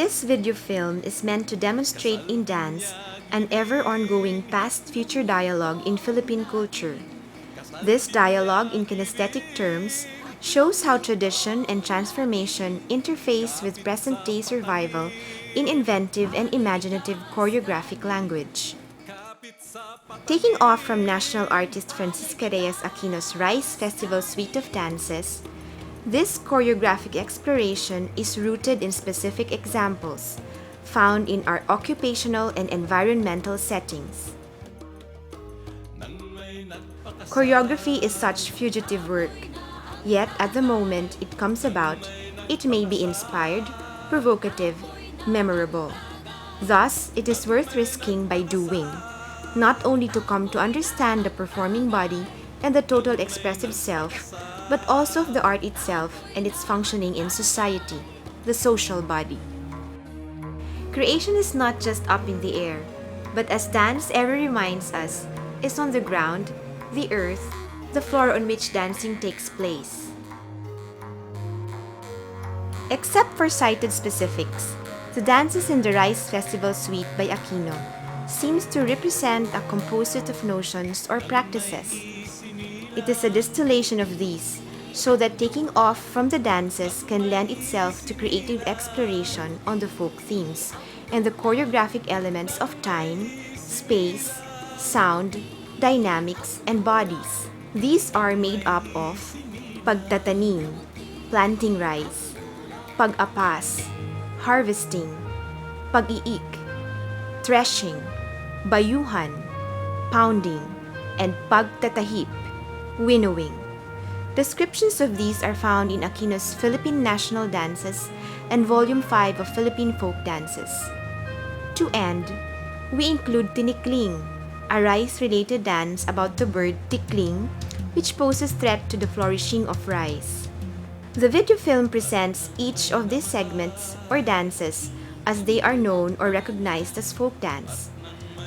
This video film is meant to demonstrate in dance an ever-ongoing past-future dialogue in Philippine culture. This dialogue in kinesthetic terms shows how tradition and transformation interface with present-day survival in inventive and imaginative choreographic language. Taking off from national artist Francisca Reyes Aquino's Rice Festival suite of dances, this choreographic exploration is rooted in specific examples found in our occupational and environmental settings. Choreography is such fugitive work, yet at the moment it comes about, it may be inspired, provocative, memorable. Thus, it is worth risking by doing, not only to come to understand the performing body and the total expressive self, but also of the art itself and its functioning in society, the social body. Creation is not just up in the air, but as dance ever reminds us, is on the ground, the earth, the floor on which dancing takes place. Except for cited specifics, the dances in the Rice Festival Suite by Aquino seems to represent a composite of notions or practices. It is a distillation of these, so that taking off from the dances can lend itself to creative exploration on the folk themes and the choreographic elements of time, space, sound, dynamics, and bodies. These are made up of pagtatanim, planting rice, pag-apas, harvesting, pag-iik, threshing, bayuhan, pounding, and pagtatahip, winnowing. Descriptions of these are found in Aquino's Philippine National Dances and Volume 5 of Philippine Folk Dances. To end, we include tinikling, a rice-related dance about the bird tikling, which poses threat to the flourishing of rice. The video film presents each of these segments or dances as they are known or recognized as folk dance.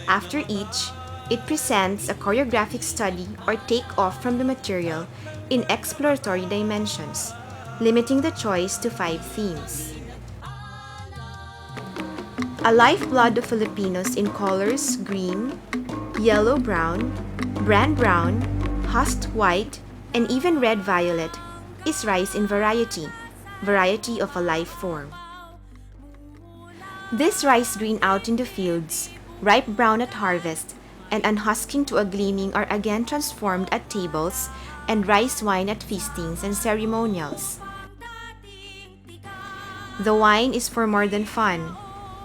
After each, it presents a choreographic study or take-off from the material in exploratory dimensions, limiting the choice to 5 themes. A lifeblood of Filipinos in colors green, yellow-brown, brand-brown, husked white, and even red-violet is rice in variety of a life form. This rice green out in the fields, ripe brown at harvest, and unhusking to a gleaming are again transformed at tables and rice wine at feastings and ceremonials. The wine is for more than fun,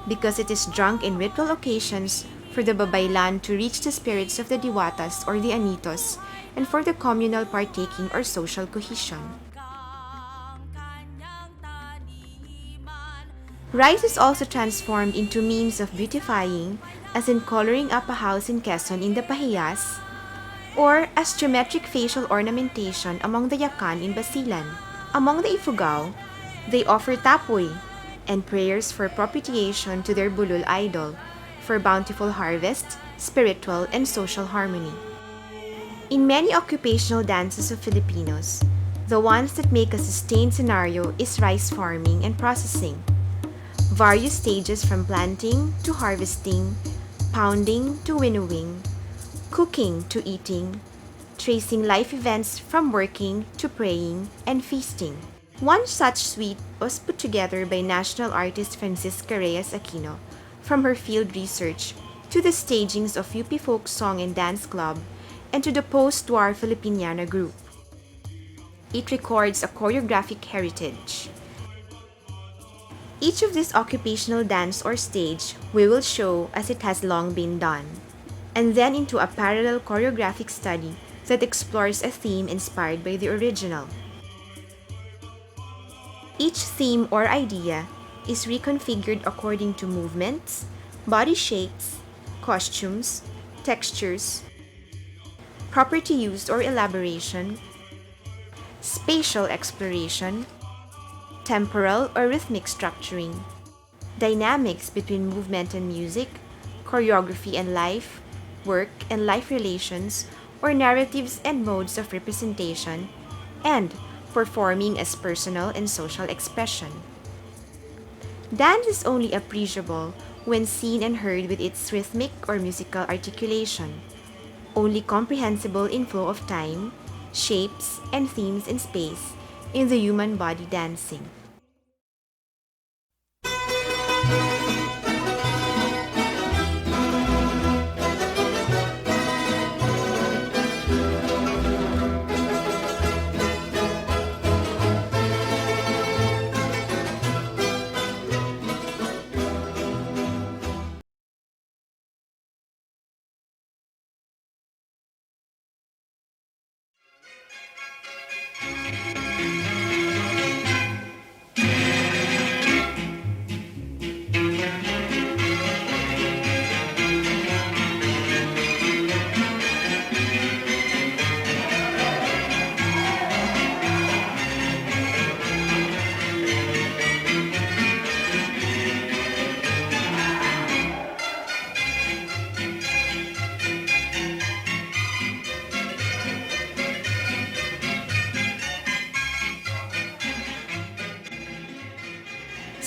because it is drunk in ritual occasions for the babaylan to reach the spirits of the diwatas or the anitos, and for the communal partaking or social cohesion. Rice is also transformed into means of beautifying, as in coloring up a house in Quezon in the Pahiyas, or as geometric facial ornamentation among the Yakan in Basilan. Among the Ifugao, they offer tapoy and prayers for propitiation to their bulul idol, for bountiful harvest, spiritual, and social harmony. In many occupational dances of Filipinos, the ones that make a sustained scenario is rice farming and processing. Various stages from planting to harvesting, pounding to winnowing, cooking to eating, tracing life events from working to praying and feasting. One such suite was put together by national artist Francisca Reyes Aquino from her field research to the stagings of UP Folk Song and Dance Club and to the post-war Filipiniana group. It records a choreographic heritage. Each of this occupational dance or stage we will show as it has long been done, and then into a parallel choreographic study that explores a theme inspired by the original. Each theme or idea is reconfigured according to movements, body shapes, costumes, textures, property use or elaboration, spatial exploration, temporal or rhythmic structuring, dynamics between movement and music, choreography and life, work and life relations, or narratives and modes of representation, and performing as personal and social expression. Dance is only appreciable when seen and heard with its rhythmic or musical articulation, only comprehensible in flow of time, shapes, and themes in space in the human body dancing.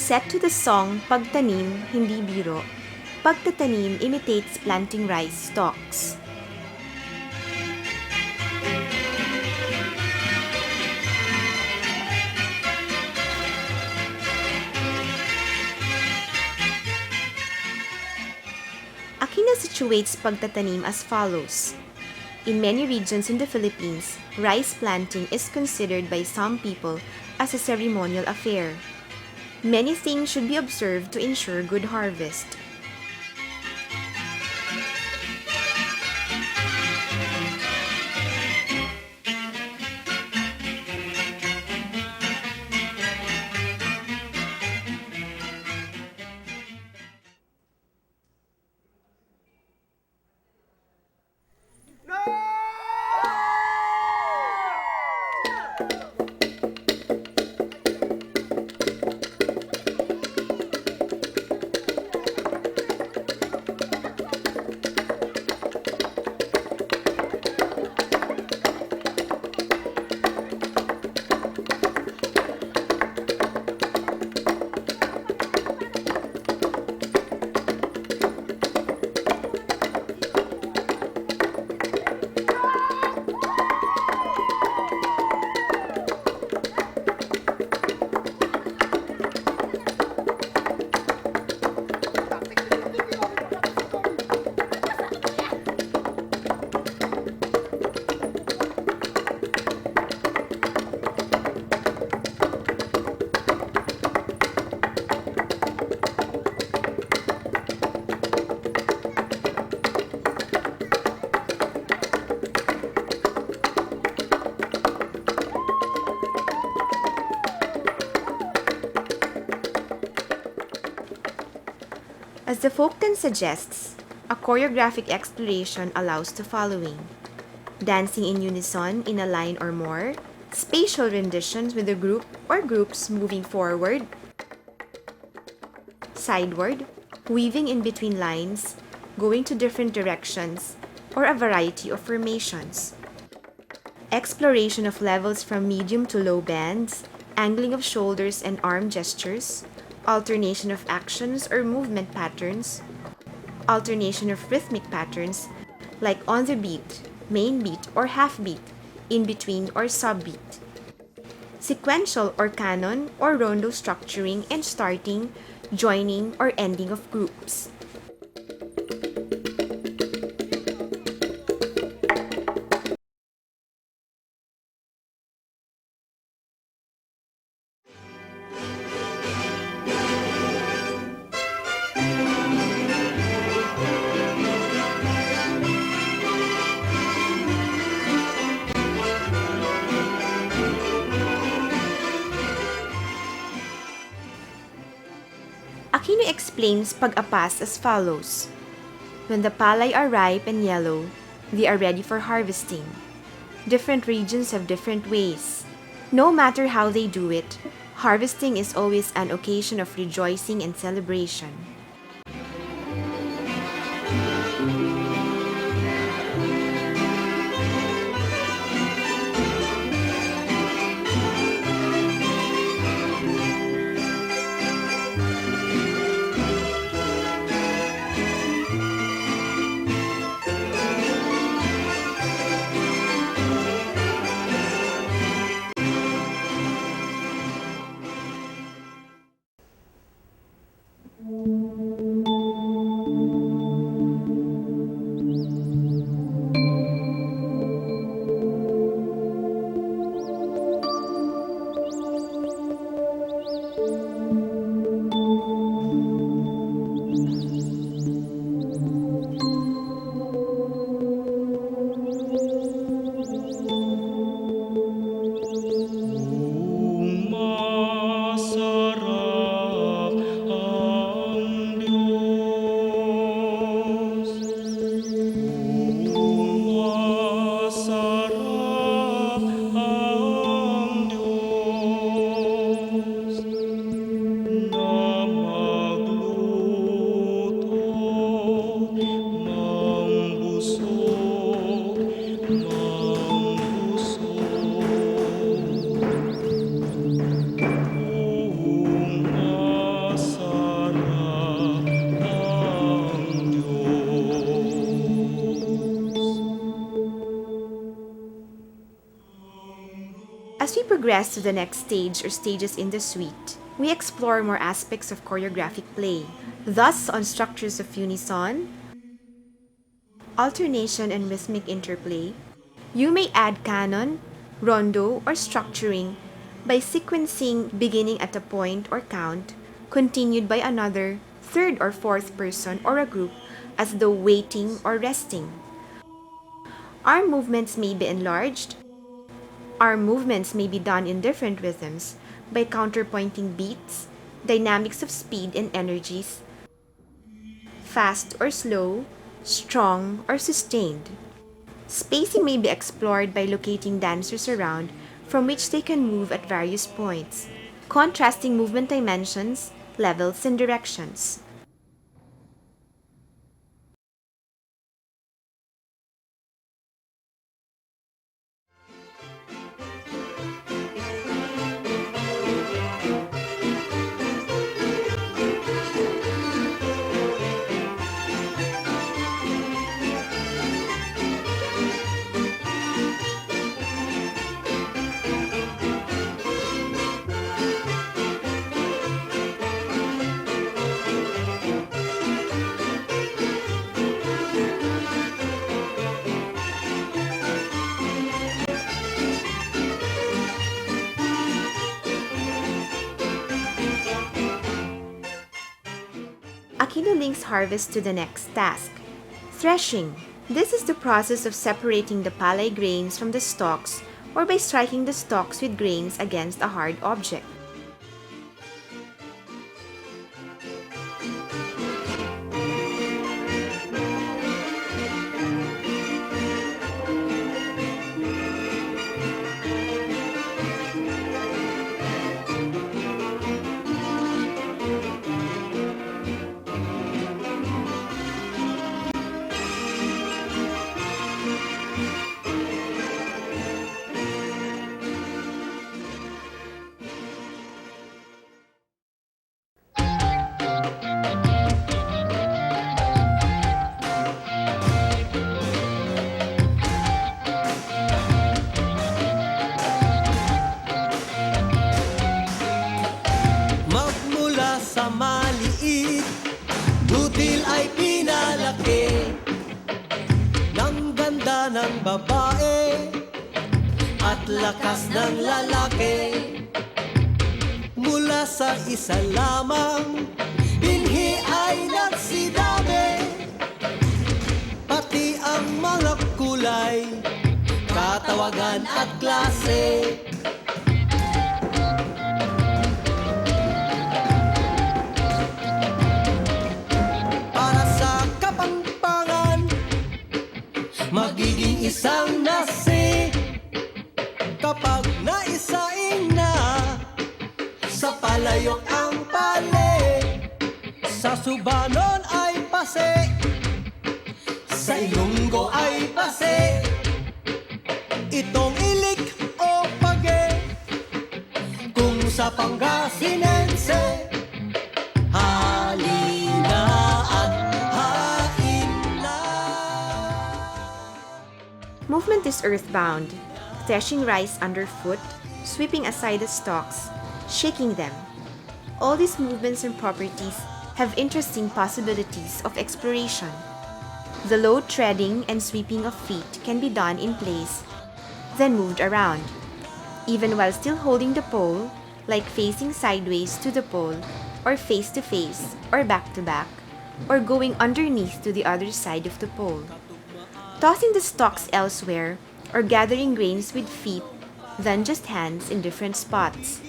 Set to the song Pagtanim, Hindi Biro, pagtatanim imitates planting rice stalks. Aquino situates pagtatanim as follows. In many regions in the Philippines, rice planting is considered by some people as a ceremonial affair. Many things should be observed to ensure good harvest. As the folktale suggests, a choreographic exploration allows the following: dancing in unison in a line or more, spatial renditions with a group or groups moving forward, sideward, weaving in between lines, going to different directions, or a variety of formations. Exploration of levels from medium to low bands, angling of shoulders and arm gestures, alternation of actions or movement patterns, alternation of rhythmic patterns like on the beat, main beat or half beat, in between or sub-beat. Sequential or canon or rondo structuring and starting, joining, or ending of groups. Aquino explains pag-apas as follows. When the palay are ripe and yellow, they are ready for harvesting. Different regions have different ways. No matter how they do it, harvesting is always an occasion of rejoicing and celebration. progress to the next stage or stages in the suite, we explore more aspects of choreographic play, thus on structures of unison, alternation, and rhythmic interplay. You may add canon, rondo, or structuring by sequencing beginning at a point or count, continued by another, third or fourth person or a group as though waiting or resting. Arm movements may be enlarged. Arm movements may be done in different rhythms by counterpointing beats, dynamics of speed and energies, fast or slow, strong or sustained. Spacing may be explored by locating dancers around from which they can move at various points, contrasting movement dimensions, levels, and directions. Aquino links harvest to the next task, threshing. This is the process of separating the palay grains from the stalks or by striking the stalks with grains against a hard object. Magmula sa maliit, butil ay pinalaki ng ganda ng babae at lakas ng lalaki. Mula sa isa lamang, binhi ay nagsidami, pati ang mga kulay, katawagan at klase. Magiging isang nasi kapag naisaing na sa palayok ang pale, sa Subanon ay pase, sa Ilonggo ay pase, itong ilik o page, kung sa Pangasinense halina at hain na. Movement is earthbound, threshing rice underfoot, sweeping aside the stalks, shaking them. All these movements and properties have interesting possibilities of exploration. The low treading and sweeping of feet can be done in place, then moved around, even while still holding the pole, like facing sideways to the pole, or face to face, or back to back, or going underneath to the other side of the pole. Tossing the stalks elsewhere, or gathering grains with feet, then just hands in different spots.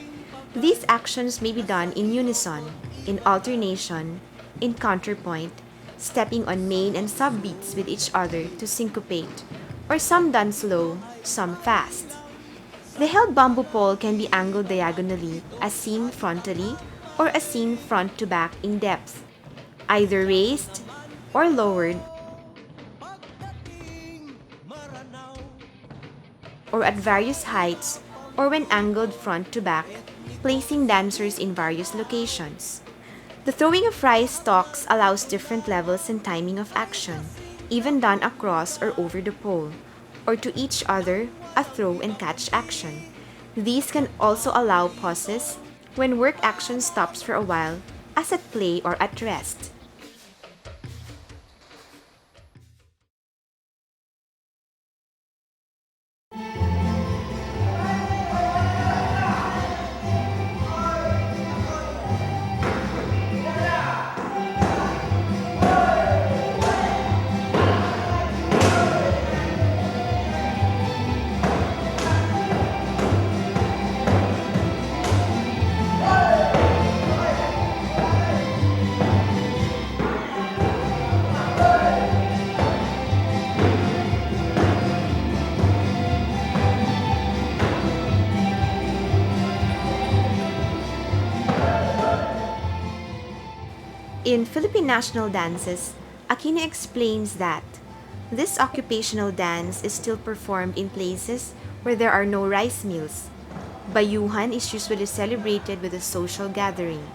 These actions may be done in unison, in alternation, in counterpoint, stepping on main and sub beats with each other to syncopate, or some done slow, some fast. The held bamboo pole can be angled diagonally, as seen frontally, or as seen front to back in depth, either raised or lowered, or at various heights, or when angled front to back, placing dancers in various locations. The throwing of rice stalks allows different levels and timing of action, even done across or over the pole, or to each other, a throw and catch action. These can also allow pauses when work action stops for a while, as at play or at rest. In Philippine national dances, Aquino explains that this occupational dance is still performed in places where there are no rice mills. Bayuhan is usually celebrated with a social gathering.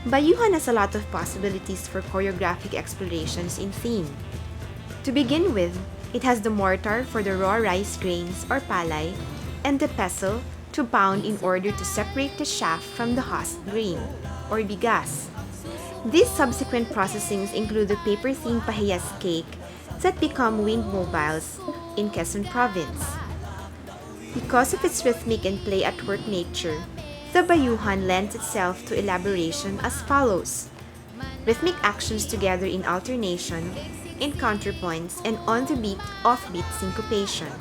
Bayuhan has a lot of possibilities for choreographic explorations in theme. To begin with, it has the mortar for the raw rice grains or palay and the pestle to pound in order to separate the chaff from the husk grain or bigas. These subsequent processings include the paper-thin pahiyas cake that become wind mobiles in Quezon Province. Because of its rhythmic and play-at-work nature, the bayuhan lends itself to elaboration as follows: rhythmic actions together in alternation, in counterpoints, and on the beat, off-beat syncopation.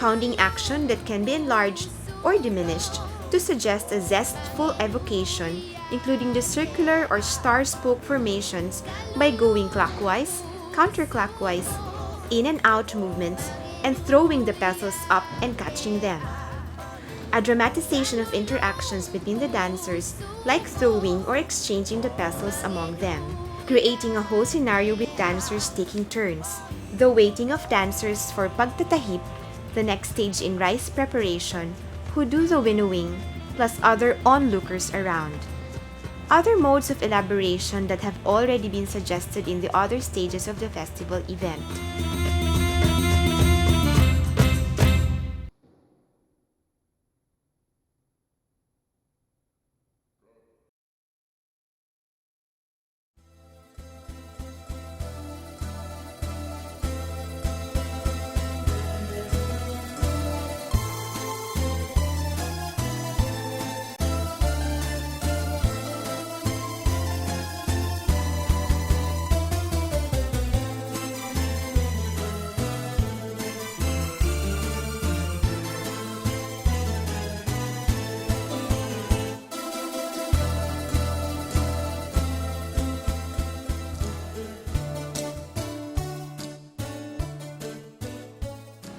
Pounding action that can be enlarged or diminished to suggest a zestful evocation, including the circular or star-spoke formations by going clockwise, counterclockwise, in and out movements, and throwing the pestles up and catching them. A dramatization of interactions between the dancers, like throwing or exchanging the pestles among them, creating a whole scenario with dancers taking turns. the waiting of dancers for pagtatahip, the next stage in rice preparation, who do the winnowing, plus other onlookers around. Other modes of elaboration that have already been suggested in the other stages of the festival event.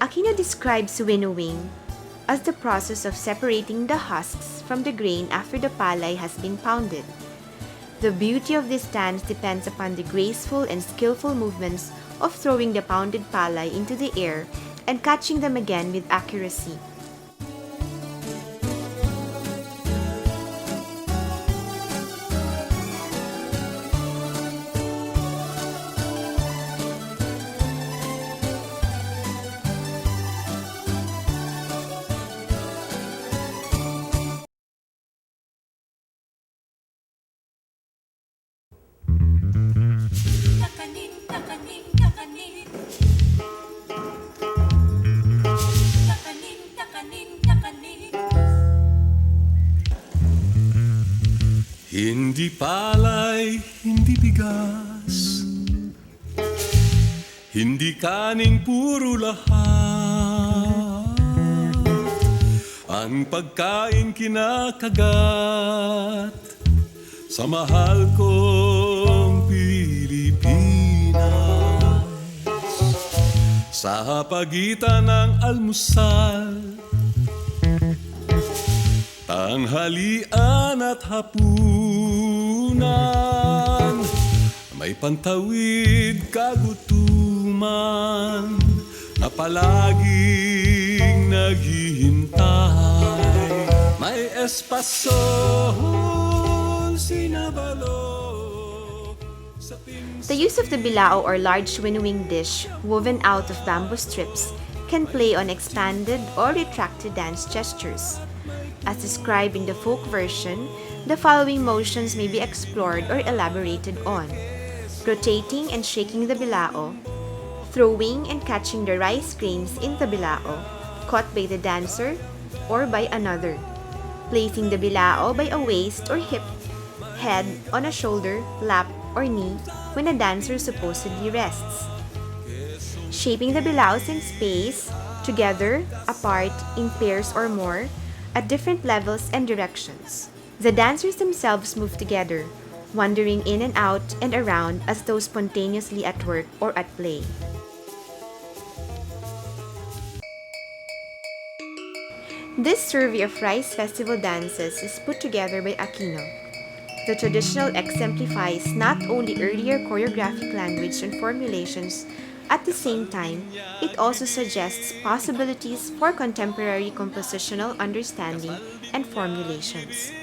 Aquino describes winnowing as the process of separating the husks from the grain after the palay has been pounded. The beauty of this dance depends upon the graceful and skillful movements of throwing the pounded palay into the air and catching them again with accuracy. Kakanin, kakanin, kakanin. Kakanin, kakanin, kakanin. Hindi palay, hindi bigas, hindi kaning puro lahat. Ang pagkain kinakagat sa mahal kong Pilipinas. Sa pagitan ng almusal, tanghalian at hapunan, may pantawid kagutuman na palaging naghihintay. May espasol sinabalo sa The use of the bilao or large winnowing dish woven out of bamboo strips can play on expanded or retracted dance gestures. As described in the folk version, the following motions may be explored or elaborated on: rotating and shaking the bilao, throwing and catching the rice grains in the bilao, caught by the dancer or by another, placing the bilao by a waist or hip, head on a shoulder, lap, or knee when a dancer supposedly rests, shaping the bilaos in space, together, apart, in pairs or more, at different levels and directions. The dancers themselves move together, wandering in and out and around as though spontaneously at work or at play. This survey of rice festival dances is put together by Aquino. The traditional exemplifies not only earlier choreographic language and formulations, at the same time, it also suggests possibilities for contemporary compositional understanding and formulations.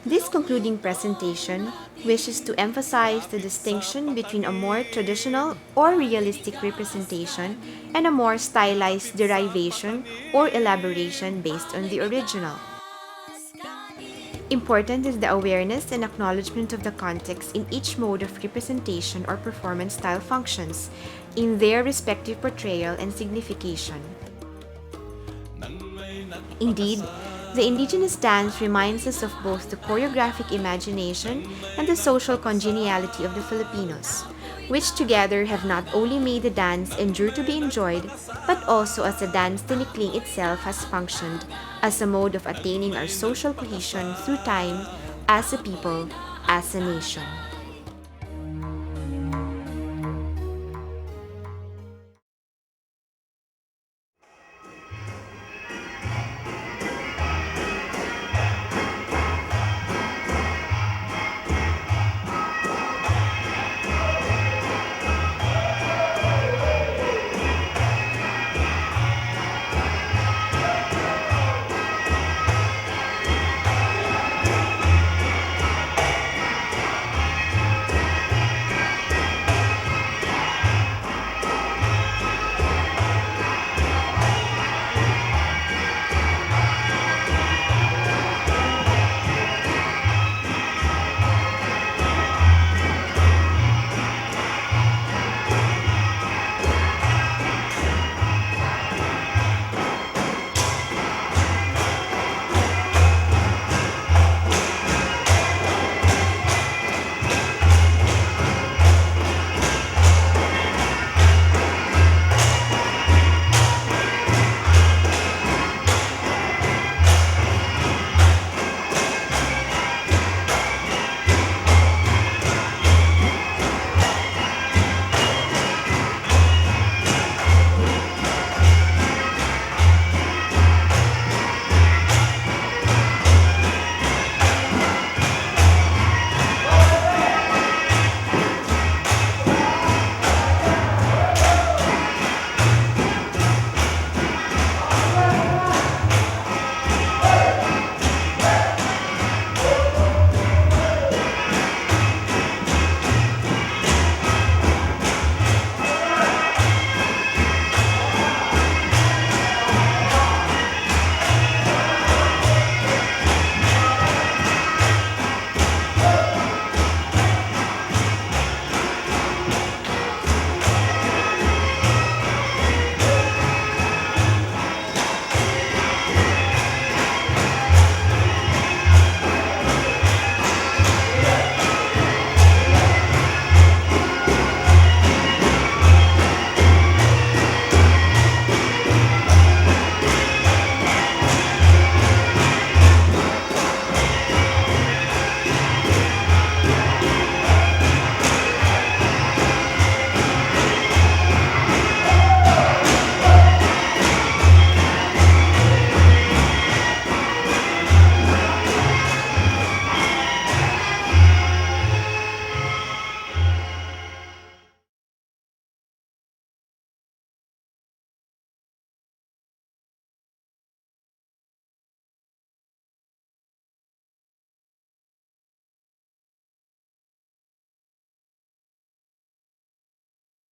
This concluding presentation wishes to emphasize the distinction between a more traditional or realistic representation and a more stylized derivation or elaboration based on the original. Important is the awareness and acknowledgement of the context in each mode of representation or performance style functions in their respective portrayal and signification. Indeed, the indigenous dance reminds us of both the choreographic imagination and the social congeniality of the Filipinos, which together have not only made the dance endure to be enjoyed, but also as the dance tinikling itself has functioned as a mode of attaining our social cohesion through time, as a people, as a nation.